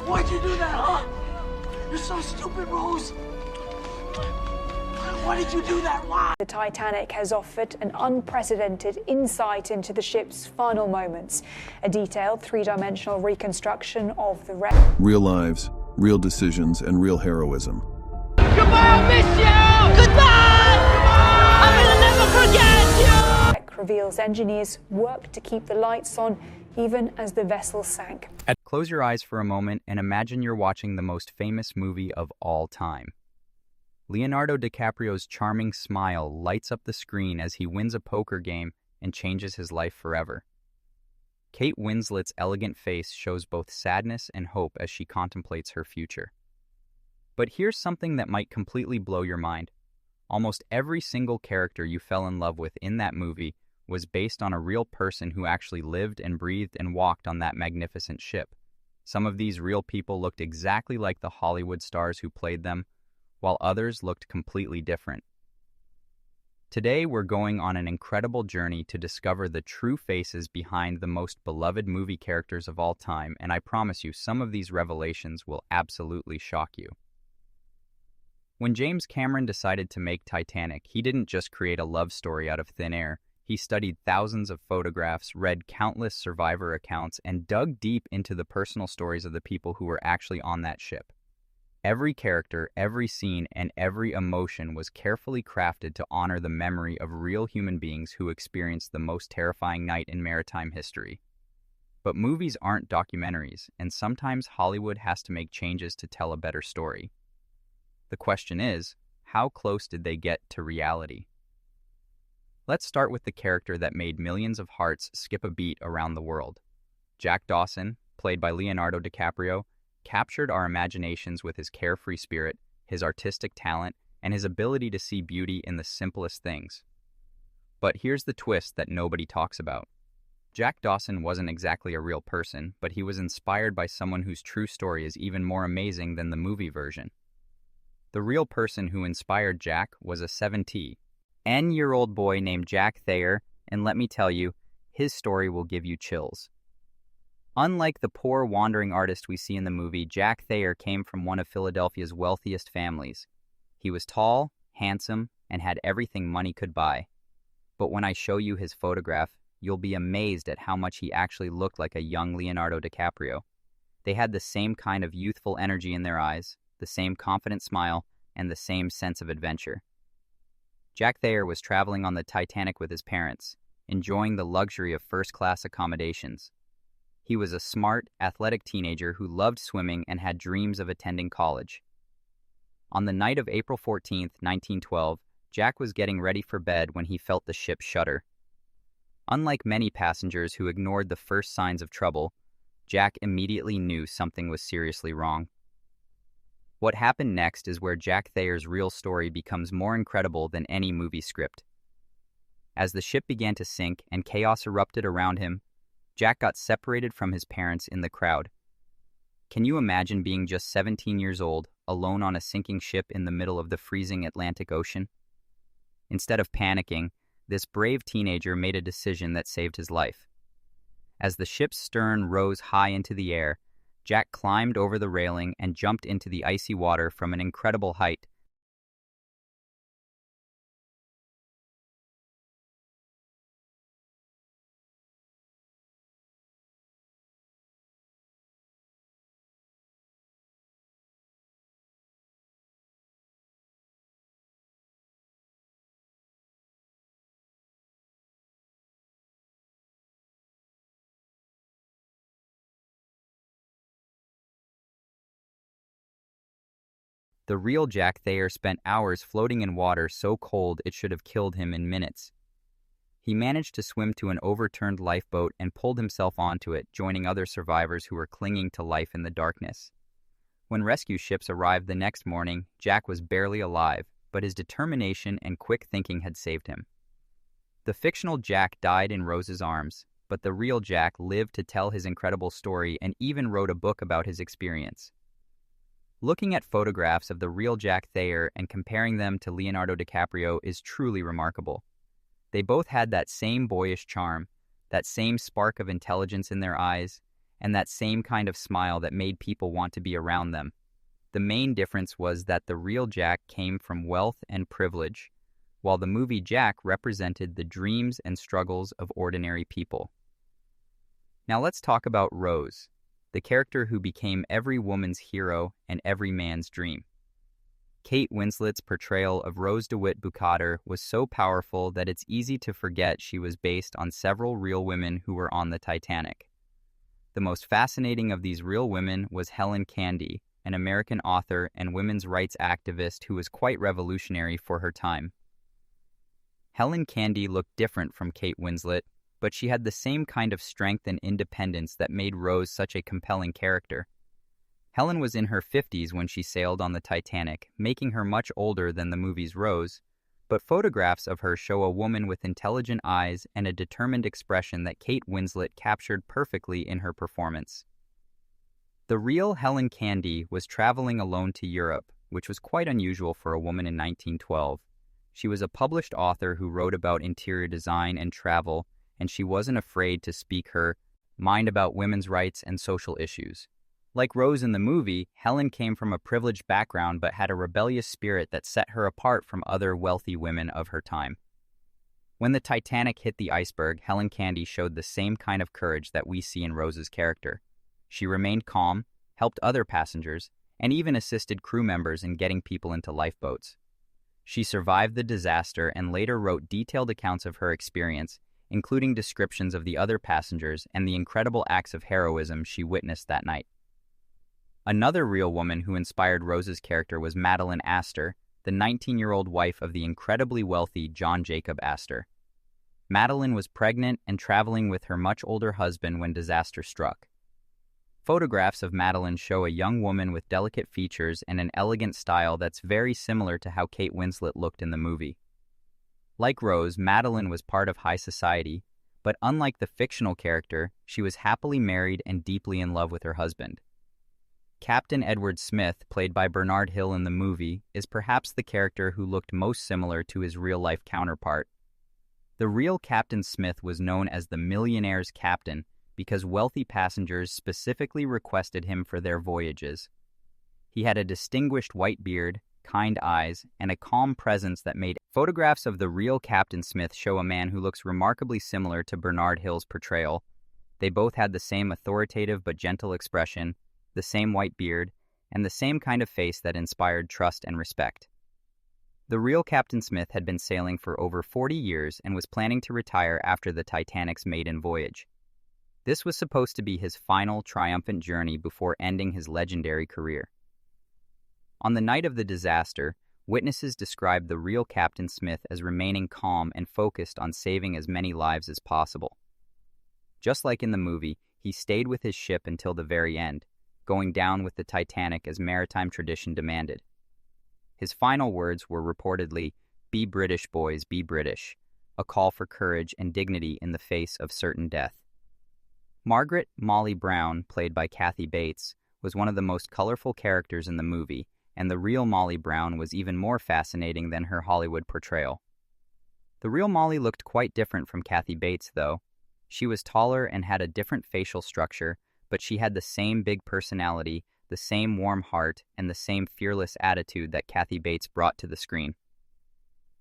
Why'd you do that, huh? You're so stupid, Rose. Why did you do that? Why? The Titanic has offered an unprecedented insight into the ship's final moments, a detailed three-dimensional reconstruction of the wreck. Real lives, real decisions, and real heroism. Goodbye, I miss you! Goodbye! I'm gonna never forget you! Reveals engineers worked to keep the lights on even as the vessel sank. Close your eyes for a moment and imagine you're watching the most famous movie of all time. Leonardo DiCaprio's charming smile lights up the screen as he wins a poker game and changes his life forever. Kate Winslet's elegant face shows both sadness and hope as she contemplates her future. But here's something that might completely blow your mind. Almost every single character you fell in love with in that movie was based on a real person who actually lived and breathed and walked on that magnificent ship. Some of these real people looked exactly like the Hollywood stars who played them, while others looked completely different. Today, we're going on an incredible journey to discover the true faces behind the most beloved movie characters of all time, and I promise you, some of these revelations will absolutely shock you. When James Cameron decided to make Titanic, he didn't just create a love story out of thin air. He studied thousands of photographs, read countless survivor accounts, and dug deep into the personal stories of the people who were actually on that ship. Every character, every scene, and every emotion was carefully crafted to honor the memory of real human beings who experienced the most terrifying night in maritime history. But movies aren't documentaries, and sometimes Hollywood has to make changes to tell a better story. The question is, how close did they get to reality? Let's start with the character that made millions of hearts skip a beat around the world. Jack Dawson, played by Leonardo DiCaprio, captured our imaginations with his carefree spirit, his artistic talent, and his ability to see beauty in the simplest things. But here's the twist that nobody talks about. Jack Dawson wasn't exactly a real person, but he was inspired by someone whose true story is even more amazing than the movie version. The real person who inspired Jack was a 17-year-old boy named Jack Thayer, and let me tell you, his story will give you chills. Unlike the poor wandering artist we see in the movie, Jack Thayer came from one of Philadelphia's wealthiest families. He was tall, handsome, and had everything money could buy. But when I show you his photograph, you'll be amazed at how much he actually looked like a young Leonardo DiCaprio. They had the same kind of youthful energy in their eyes, the same confident smile, and the same sense of adventure. Jack Thayer was traveling on the Titanic with his parents, enjoying the luxury of first-class accommodations. He was a smart, athletic teenager who loved swimming and had dreams of attending college. On the night of April 14, 1912, Jack was getting ready for bed when he felt the ship shudder. Unlike many passengers who ignored the first signs of trouble, Jack immediately knew something was seriously wrong. What happened next is where Jack Thayer's real story becomes more incredible than any movie script. As the ship began to sink and chaos erupted around him, Jack got separated from his parents in the crowd. Can you imagine being just 17 years old, alone on a sinking ship in the middle of the freezing Atlantic Ocean? Instead of panicking, this brave teenager made a decision that saved his life. As the ship's stern rose high into the air, Jack climbed over the railing and jumped into the icy water from an incredible height. The real Jack Thayer spent hours floating in water so cold it should have killed him in minutes. He managed to swim to an overturned lifeboat and pulled himself onto it, joining other survivors who were clinging to life in the darkness. When rescue ships arrived the next morning, Jack was barely alive, but his determination and quick thinking had saved him. The fictional Jack died in Rose's arms, but the real Jack lived to tell his incredible story and even wrote a book about his experience. Looking at photographs of the real Jack Thayer and comparing them to Leonardo DiCaprio is truly remarkable. They both had that same boyish charm, that same spark of intelligence in their eyes, and that same kind of smile that made people want to be around them. The main difference was that the real Jack came from wealth and privilege, while the movie Jack represented the dreams and struggles of ordinary people. Now let's talk about Rose, the character who became every woman's hero and every man's dream. Kate Winslet's portrayal of Rose DeWitt Bukater was so powerful that it's easy to forget she was based on several real women who were on the Titanic. The most fascinating of these real women was Helen Candy, an American author and women's rights activist who was quite revolutionary for her time. Helen Candy looked different from Kate Winslet, but she had the same kind of strength and independence that made Rose such a compelling character. Helen was in her 50s when she sailed on the Titanic, making her much older than the movie's Rose, but photographs of her show a woman with intelligent eyes and a determined expression that Kate Winslet captured perfectly in her performance. The real Helen Candy was traveling alone to Europe, which was quite unusual for a woman in 1912. She was a published author who wrote about interior design and travel, and she wasn't afraid to speak her mind about women's rights and social issues. Like Rose in the movie, Helen came from a privileged background but had a rebellious spirit that set her apart from other wealthy women of her time. When the Titanic hit the iceberg, Helen Candy showed the same kind of courage that we see in Rose's character. She remained calm, helped other passengers, and even assisted crew members in getting people into lifeboats. She survived the disaster and later wrote detailed accounts of her experience, including descriptions of the other passengers and the incredible acts of heroism she witnessed that night. Another real woman who inspired Rose's character was Madeline Astor, the 19-year-old wife of the incredibly wealthy John Jacob Astor. Madeline was pregnant and traveling with her much older husband when disaster struck. Photographs of Madeline show a young woman with delicate features and an elegant style that's very similar to how Kate Winslet looked in the movie. Like Rose, Madeline was part of high society, but unlike the fictional character, she was happily married and deeply in love with her husband. Captain Edward Smith, played by Bernard Hill in the movie, is perhaps the character who looked most similar to his real-life counterpart. The real Captain Smith was known as the Millionaire's Captain because wealthy passengers specifically requested him for their voyages. He had a distinguished white beard, kind eyes, and a calm presence that made photographs of the real Captain Smith show a man who looks remarkably similar to Bernard Hill's portrayal. They both had the same authoritative but gentle expression, the same white beard, and the same kind of face that inspired trust and respect. The real Captain Smith had been sailing for over 40 years and was planning to retire after the Titanic's maiden voyage. This was supposed to be his final triumphant journey before ending his legendary career. On the night of the disaster, witnesses described the real Captain Smith as remaining calm and focused on saving as many lives as possible. Just like in the movie, he stayed with his ship until the very end, going down with the Titanic as maritime tradition demanded. His final words were reportedly, "Be British, boys, be British," a call for courage and dignity in the face of certain death. Margaret Molly Brown, played by Kathy Bates, was one of the most colorful characters in the movie, and the real Molly Brown was even more fascinating than her Hollywood portrayal. The real Molly looked quite different from Kathy Bates, though. She was taller and had a different facial structure, but she had the same big personality, the same warm heart, and the same fearless attitude that Kathy Bates brought to the screen.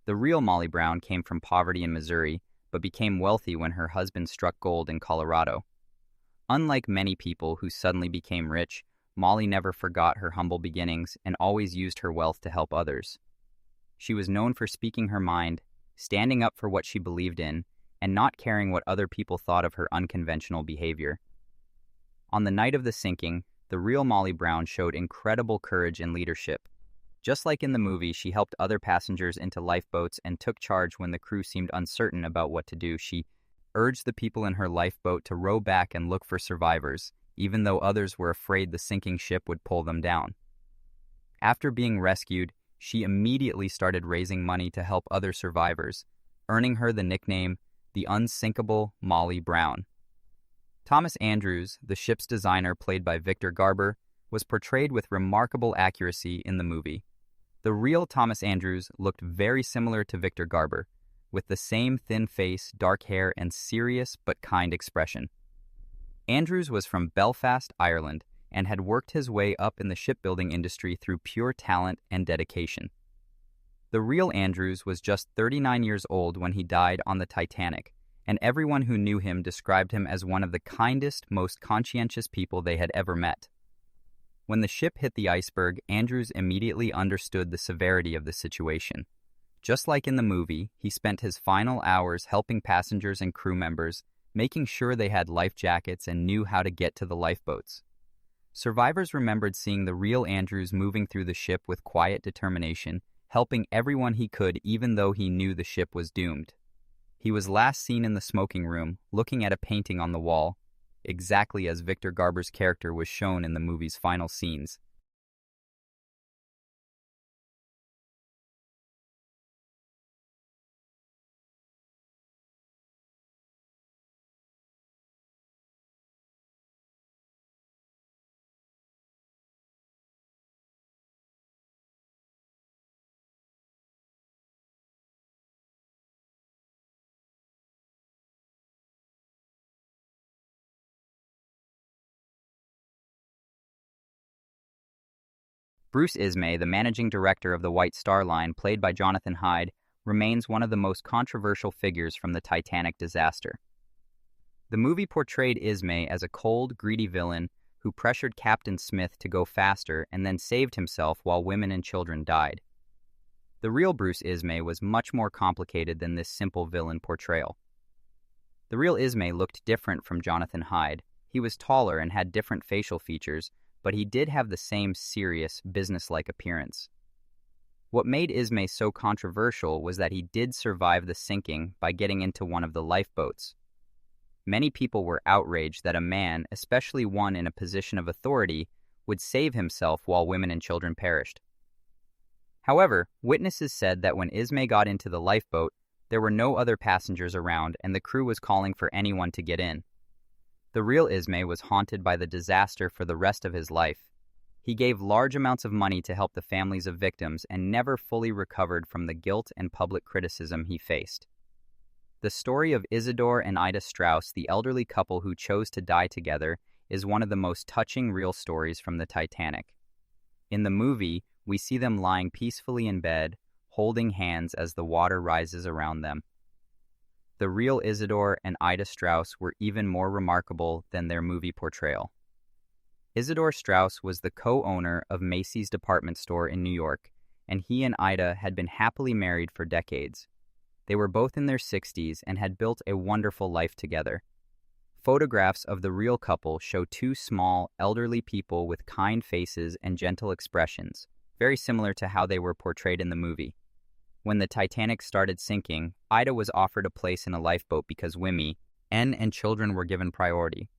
The real Molly Brown came from poverty in Missouri, but became wealthy when her husband struck gold in Colorado. Unlike many people who suddenly became rich, Molly never forgot her humble beginnings and always used her wealth to help others. She was known for speaking her mind, standing up for what she believed in, and not caring what other people thought of her unconventional behavior. On the night of the sinking, the real Molly Brown showed incredible courage and leadership. Just like in the movie, she helped other passengers into lifeboats and took charge when the crew seemed uncertain about what to do. She urged the people in her lifeboat to row back and look for survivors, even though others were afraid the sinking ship would pull them down. After being rescued, she immediately started raising money to help other survivors, earning her the nickname, the Unsinkable Molly Brown. Thomas Andrews, the ship's designer played by Victor Garber, was portrayed with remarkable accuracy in the movie. The real Thomas Andrews looked very similar to Victor Garber, with the same thin face, dark hair, and serious but kind expression. Andrews was from Belfast, Ireland, and had worked his way up in the shipbuilding industry through pure talent and dedication. The real Andrews was just 39 years old when he died on the Titanic, and everyone who knew him described him as one of the kindest, most conscientious people they had ever met. When the ship hit the iceberg, Andrews immediately understood the severity of the situation. Just like in the movie, he spent his final hours helping passengers and crew members, making sure they had life jackets and knew how to get to the lifeboats. Survivors remembered seeing the real Andrews moving through the ship with quiet determination, helping everyone he could even though he knew the ship was doomed. He was last seen in the smoking room, looking at a painting on the wall, exactly as Victor Garber's character was shown in the movie's final scenes. Bruce Ismay, the managing director of the White Star Line, played by Jonathan Hyde, remains one of the most controversial figures from the Titanic disaster. The movie portrayed Ismay as a cold, greedy villain who pressured Captain Smith to go faster and then saved himself while women and children died. The real Bruce Ismay was much more complicated than this simple villain portrayal. The real Ismay looked different from Jonathan Hyde. He was taller and had different facial features, but he did have the same serious, businesslike appearance. What made Ismay so controversial was that he did survive the sinking by getting into one of the lifeboats. Many people were outraged that a man, especially one in a position of authority, would save himself while women and children perished. However, witnesses said that when Ismay got into the lifeboat, there were no other passengers around and the crew was calling for anyone to get in. The real Ismay was haunted by the disaster for the rest of his life. He gave large amounts of money to help the families of victims and never fully recovered from the guilt and public criticism he faced. The story of Isidore and Ida Strauss, the elderly couple who chose to die together, is one of the most touching real stories from the Titanic. In the movie, we see them lying peacefully in bed, holding hands as the water rises around them. The real Isidore and Ida Strauss were even more remarkable than their movie portrayal. Isidore Strauss was the co-owner of Macy's department store in New York, and he and Ida had been happily married for decades. They were both in their 60s and had built a wonderful life together. Photographs of the real couple show two small, elderly people with kind faces and gentle expressions, very similar to how they were portrayed in the movie. When the Titanic started sinking, Ida was offered a place in a lifeboat because women and children were given priority.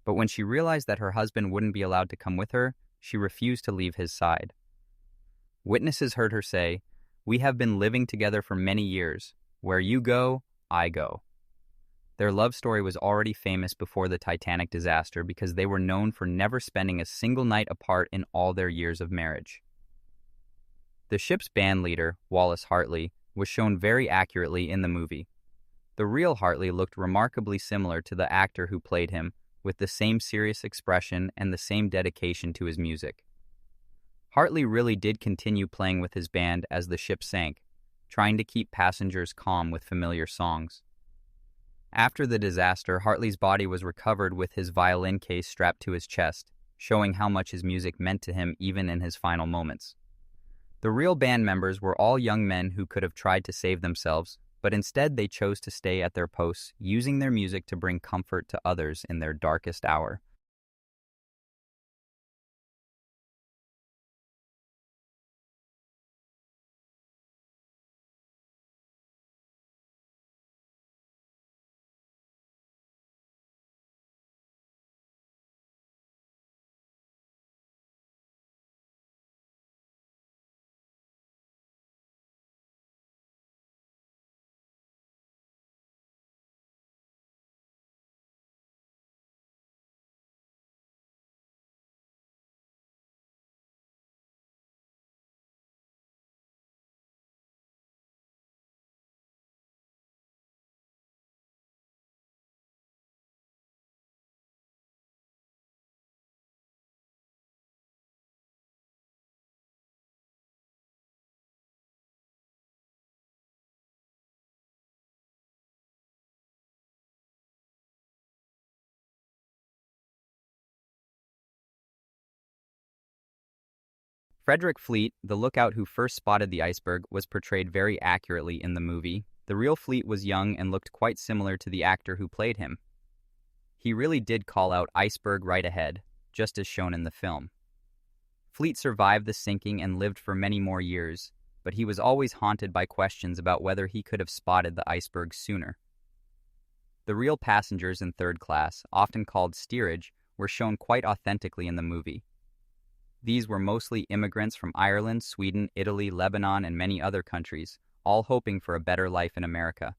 But when she realized that her husband wouldn't be allowed to come with her, she refused to leave his side. Witnesses heard her say, "We have been living together for many years. Where you go, I go." Their love story was already famous before the Titanic disaster because they were known for never spending a single night apart in all their years of marriage. The ship's band leader, Wallace Hartley, was shown very accurately in the movie. The real Hartley looked remarkably similar to the actor who played him, with the same serious expression and the same dedication to his music. Hartley really did continue playing with his band as the ship sank, trying to keep passengers calm with familiar songs. After the disaster, Hartley's body was recovered with his violin case strapped to his chest, showing how much his music meant to him even in his final moments. The real band members were all young men who could have tried to save themselves, but instead they chose to stay at their posts, using their music to bring comfort to others in their darkest hour. Frederick Fleet, the lookout who first spotted the iceberg, was portrayed very accurately in the movie. The real Fleet was young and looked quite similar to the actor who played him. He really did call out "iceberg right ahead," just as shown in the film. Fleet survived the sinking and lived for many more years, but he was always haunted by questions about whether he could have spotted the iceberg sooner. The real passengers in third class, often called steerage, were shown quite authentically in the movie. These were mostly immigrants from Ireland, Sweden, Italy, Lebanon, and many other countries, all hoping for a better life in America.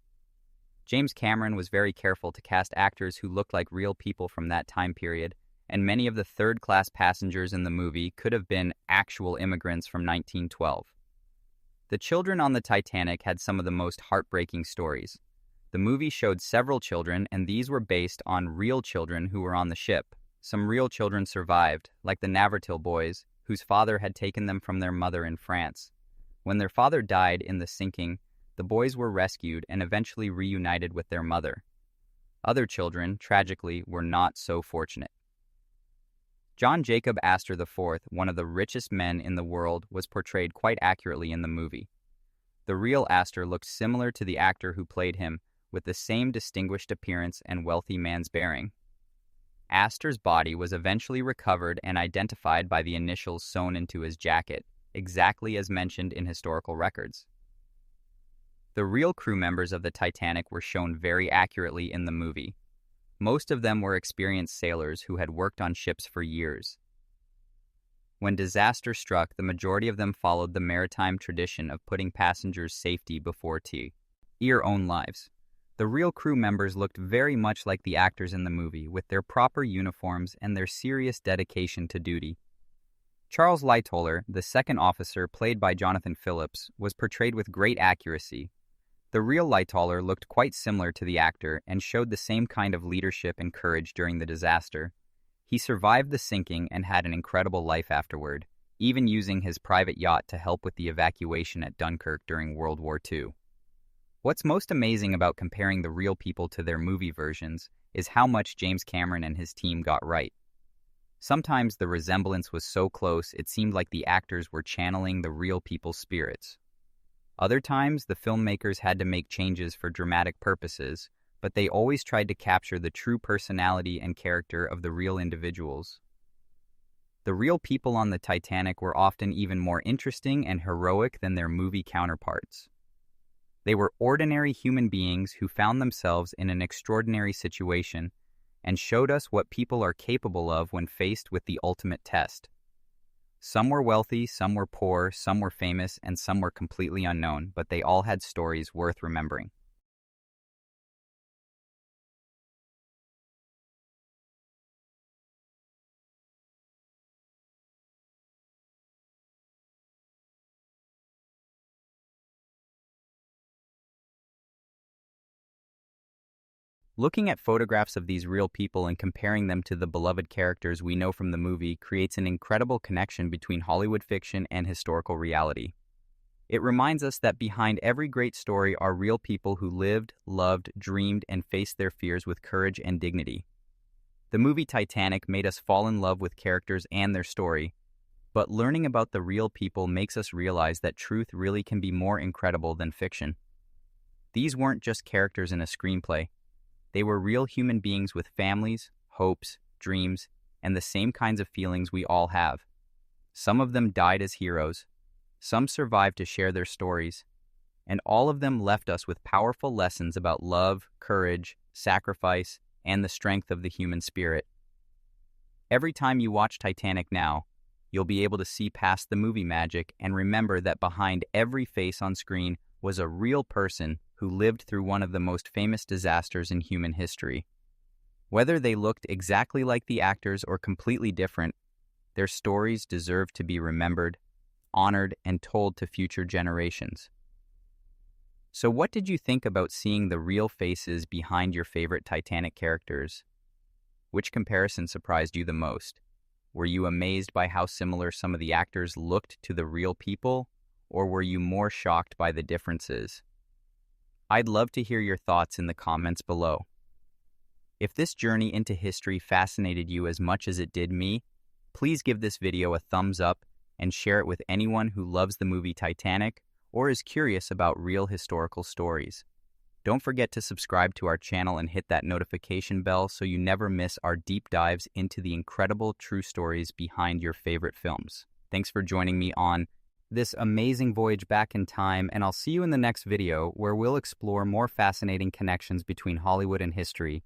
James Cameron was very careful to cast actors who looked like real people from that time period, and many of the third-class passengers in the movie could have been actual immigrants from 1912. The children on the Titanic had some of the most heartbreaking stories. The movie showed several children, and these were based on real children who were on the ship. Some real children survived, like the Navratil boys, whose father had taken them from their mother in France. When their father died in the sinking, the boys were rescued and eventually reunited with their mother. Other children, tragically, were not so fortunate. John Jacob Astor IV, one of the richest men in the world, was portrayed quite accurately in the movie. The real Astor looked similar to the actor who played him, with the same distinguished appearance and wealthy man's bearing. Astor's body was eventually recovered and identified by the initials sewn into his jacket, exactly as mentioned in historical records. The real crew members of the Titanic were shown very accurately in the movie. Most of them were experienced sailors who had worked on ships for years. When disaster struck, the majority of them followed the maritime tradition of putting passengers' safety before their own lives. The real crew members looked very much like the actors in the movie, with their proper uniforms and their serious dedication to duty. Charles Lightoller, the second officer played by Jonathan Phillips, was portrayed with great accuracy. The real Lightoller looked quite similar to the actor and showed the same kind of leadership and courage during the disaster. He survived the sinking and had an incredible life afterward, even using his private yacht to help with the evacuation at Dunkirk during World War II. What's most amazing about comparing the real people to their movie versions is how much James Cameron and his team got right. Sometimes the resemblance was so close it seemed like the actors were channeling the real people's spirits. Other times, the filmmakers had to make changes for dramatic purposes, but they always tried to capture the true personality and character of the real individuals. The real people on the Titanic were often even more interesting and heroic than their movie counterparts. They were ordinary human beings who found themselves in an extraordinary situation and showed us what people are capable of when faced with the ultimate test. Some were wealthy, some were poor, some were famous, and some were completely unknown, but they all had stories worth remembering. Looking at photographs of these real people and comparing them to the beloved characters we know from the movie creates an incredible connection between Hollywood fiction and historical reality. It reminds us that behind every great story are real people who lived, loved, dreamed, and faced their fears with courage and dignity. The movie Titanic made us fall in love with characters and their story, but learning about the real people makes us realize that truth really can be more incredible than fiction. These weren't just characters in a screenplay. They were real human beings with families, hopes, dreams, and the same kinds of feelings we all have. Some of them died as heroes, some survived to share their stories, and all of them left us with powerful lessons about love, courage, sacrifice, and the strength of the human spirit. Every time you watch Titanic now, you'll be able to see past the movie magic and remember that behind every face on screen was a real person who lived through one of the most famous disasters in human history. Whether they looked exactly like the actors or completely different, their stories deserve to be remembered, honored, and told to future generations. So what did you think about seeing the real faces behind your favorite Titanic characters? Which comparison surprised you the most? Were you amazed by how similar some of the actors looked to the real people, or were you more shocked by the differences? I'd love to hear your thoughts in the comments below. If this journey into history fascinated you as much as it did me, please give this video a thumbs up and share it with anyone who loves the movie Titanic or is curious about real historical stories. Don't forget to subscribe to our channel and hit that notification bell so you never miss our deep dives into the incredible true stories behind your favorite films. Thanks for joining me on this amazing voyage back in time, and I'll see you in the next video where we'll explore more fascinating connections between Hollywood and history